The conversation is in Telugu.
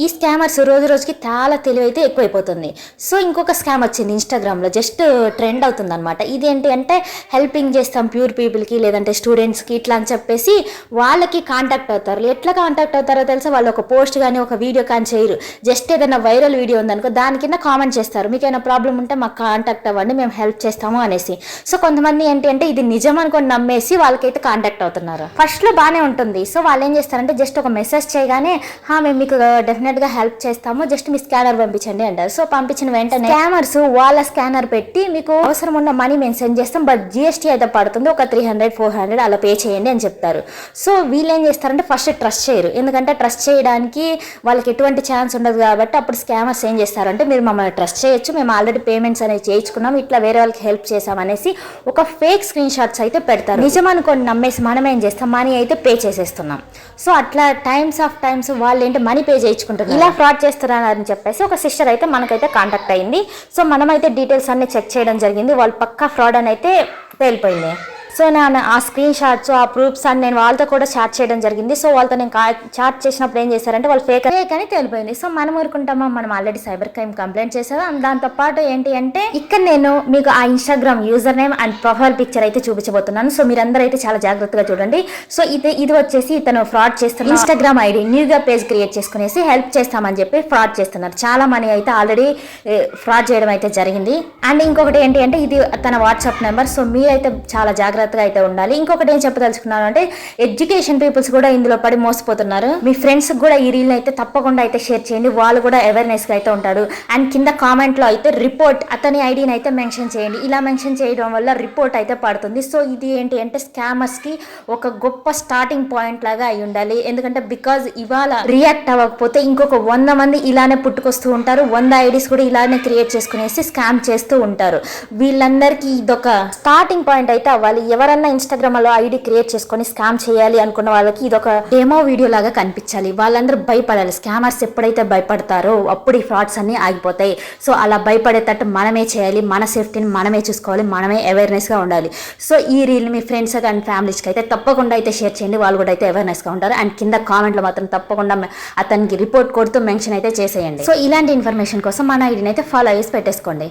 ఈ స్కామర్స్ రోజు రోజుకి చాలా తెలివైతే ఎక్కువైపోతుంది. సో ఇంకొక స్కామ్ వచ్చింది ఇన్స్టాగ్రామ్లో, జస్ట్ ట్రెండ్ అవుతుంది అనమాట. ఇదేంటి అంటే హెల్పింగ్ చేస్తాం ప్యూర్ పీపుల్కి లేదంటే స్టూడెంట్స్కి ఇట్లా అని చెప్పేసి వాళ్ళకి కాంటాక్ట్ అవుతారు. ఎట్లా కాంటాక్ట్ అవుతారో తెలుసా, వాళ్ళు ఒక పోస్ట్ కానీ ఒక వీడియో కానీ చేయరు. జస్ట్ ఏదైనా వైరల్ వీడియో ఉందనుకో దాని కింద కామెంట్ చేస్తారు, మీకు ఏమైనా ప్రాబ్లం ఉంటే మాకు కాంటాక్ట్ అవ్వండి, మేము హెల్ప్ చేస్తాము అనేసి. సో కొంతమంది ఏంటి అంటే ఇది నిజం అనుకొని నమ్మేసి వాళ్ళకైతే కాంటాక్ట్ అవుతున్నారు. ఫస్ట్లో బాగానే ఉంటుంది. సో వాళ్ళు ఏం చేస్తారంటే జస్ట్ ఒక మెసేజ్ చేయగానే మేము మీకు డెఫినెట్గా హెల్ప్ చేస్తాము, జస్ట్ మీ స్కానర్ పంపించండి అంటారు. సో పంపించిన వెంటనే స్కామర్స్ వాళ్ళ స్కానర్ పెట్టి మీకు అవసరం ఉన్న మనీ మేము సెండ్ చేస్తాం, బట్ జిఎస్టీ అయితే పడుతుంది, ఒక 300-400 అలా పే చేయండి అని చెప్తారు. సో వీళ్ళు ఏం చేస్తారంటే ఫస్ట్ ట్రస్ట్ చేయరు, ఎందుకంటే ట్రస్ట్ చేయడానికి వాళ్ళకి ఎటువంటి ఛాన్స్ ఉండదు కాబట్టి. అప్పుడు స్కామర్స్ ఏం చేస్తారంటే మీరు మమ్మల్ని ట్రస్ట్ చేయొచ్చు, మేము ఆల్రెడీ పేమెంట్స్ అనేవి చేయించుకున్నాం, ఇట్లా వేరే వాళ్ళకి హెల్ప్ చేసామనేసి ఒక ఫేక్ స్క్రీన్ షాట్స్ అయితే పెడతారు. నిజం అనుకొని నమ్మేసి మనం ఏం చేస్తాం, మనీ అయితే పే చేసేస్తున్నాం. సో అట్లా టైమ్స్ వాళ్ళు ఏంటి మనీ పే చేయించుకుంటున్నారు, ఇలా ఫ్రాడ్ చేస్తున్నారని చెప్పేసి ఒక సిస్టర్ అయితే మనకైతే కాంటాక్ట్ అయింది. సో మనమైతే డీటెయిల్స్ అన్ని చెక్ చేయడం జరిగింది, వాళ్ళు పక్కా ఫ్రాడ్ అని అయితే తేలిపోయింది. సో నేను ఆ స్క్రీన్ షాట్స్ ఆ ప్రూఫ్స్ అని నేను వాళ్ళతో కూడా చాట్ చేయడం జరిగింది. సో వాళ్ళతో నేను చాట్ చేసినప్పుడు ఏం చేశారంటే వాళ్ళు ఫేక్ అని తెలిపోయింది. సో మనం ఊరుకుంటామా, మనం ఆల్రెడీ సైబర్ క్రైమ్ కంప్లైంట్ చేసాము. దాంతోపాటు ఏంటి అంటే ఇక్కడ నేను మీకు ఆ Instagram user name and profile picture అయితే చూపించబోతున్నాను. సో మీరందరూ అయితే చాలా జాగ్రత్తగా చూడండి. సో ఇది వచ్చేసి ఇతను ఫ్రాడ్ చేస్తున్న ఇన్స్టాగ్రామ్ ఐడి న్యూగా పేజ్ క్రియేట్ చేసుకునేసి హెల్ప్ చేస్తామని చెప్పి ఫ్రాడ్ చేస్తున్నారు. చాలా మనీ అయితే ఆల్రెడీ ఫ్రాడ్ చేయడం అయితే జరిగింది. అండ్ ఇంకొకటి ఏంటి అంటే ఇది తన వాట్సాప్ నెంబర్. సో మీరైతే చాలా జాగ్రత్తగా అయితే ఉండాలి. ఇంకొకటి ఏం చెప్పదలుచుకున్నాను అంటే ఎడ్యుకేషన్ పీపుల్స్ కూడా ఇందులో పడి మోసపోతున్నారు. మీ ఫ్రెండ్స్ కూడా ఈ రీల్ అయితే తప్పకుండా అయితే షేర్ చేయండి, వాళ్ళు కూడా అవేర్నెస్ గా అయితే ఉంటారు. అండ్ కింద కామెంట్ లో అయితే రిపోర్ట్ అతని ఐడిని అయితే మెన్షన్ చేయండి, ఇలా మెన్షన్ చేయడం వల్ల రిపోర్ట్ అయితే పడుతుంది. సో ఇది ఏంటి అంటే స్కామర్స్ కి ఒక గొప్ప స్టార్టింగ్ పాయింట్ లాగా అయి ఉండాలి. ఎందుకంటే బికాజ్ ఇవాళ రియాక్ట్ అవ్వకపోతే ఇంకొక 100 మంది ఇలానే పుట్టుకొస్తూ ఉంటారు, 100 ఐడీస్ కూడా ఇలానే క్రియేట్ చేసుకునేసి స్కామ్ చేస్తూ ఉంటారు. వీళ్ళందరికీ ఇదొక స్టార్టింగ్ పాయింట్ అయితే అవ్వాలి. ఎవరన్నా ఇన్స్టాగ్రామ్ లో ఐడి క్రియేట్ చేసుకొని స్కామ్ చేయాలి అనుకున్న వాళ్ళకి ఇదొక డెమో వీడియో లాగా కనిపించాలి. వాళ్ళందరూ భయపడాలి. స్కామర్స్ ఎప్పుడైతే భయపడతారో అప్పుడు ఈ ఫ్రాడ్స్ అన్ని ఆగిపోతాయి. సో అలా భయపడేటట్టు మనమే చేయాలి, మన సేఫ్టీని మనమే చూసుకోవాలి, మనమే అవేర్నెస్ గా ఉండాలి. సో ఈ రీల్ మీ ఫ్రెండ్స్ అండ్ ఫ్యామిలీస్కి అయితే తప్పకుండా అయితే షేర్ చేయండి, వాళ్ళు కూడా అయితే అవేర్నెస్ గా ఉంటారు. అండ్ కింద కామెంట్లో మాత్రం తప్పకుండా అతనికి రిపోర్ట్ కొడుతూ మెన్షన్ అయితే చేసేయండి. సో ఇలాంటి ఇన్ఫర్మేషన్ కోసం మన ఐడిని అయితే ఫాలో చేసి పెట్టేసుకోండి.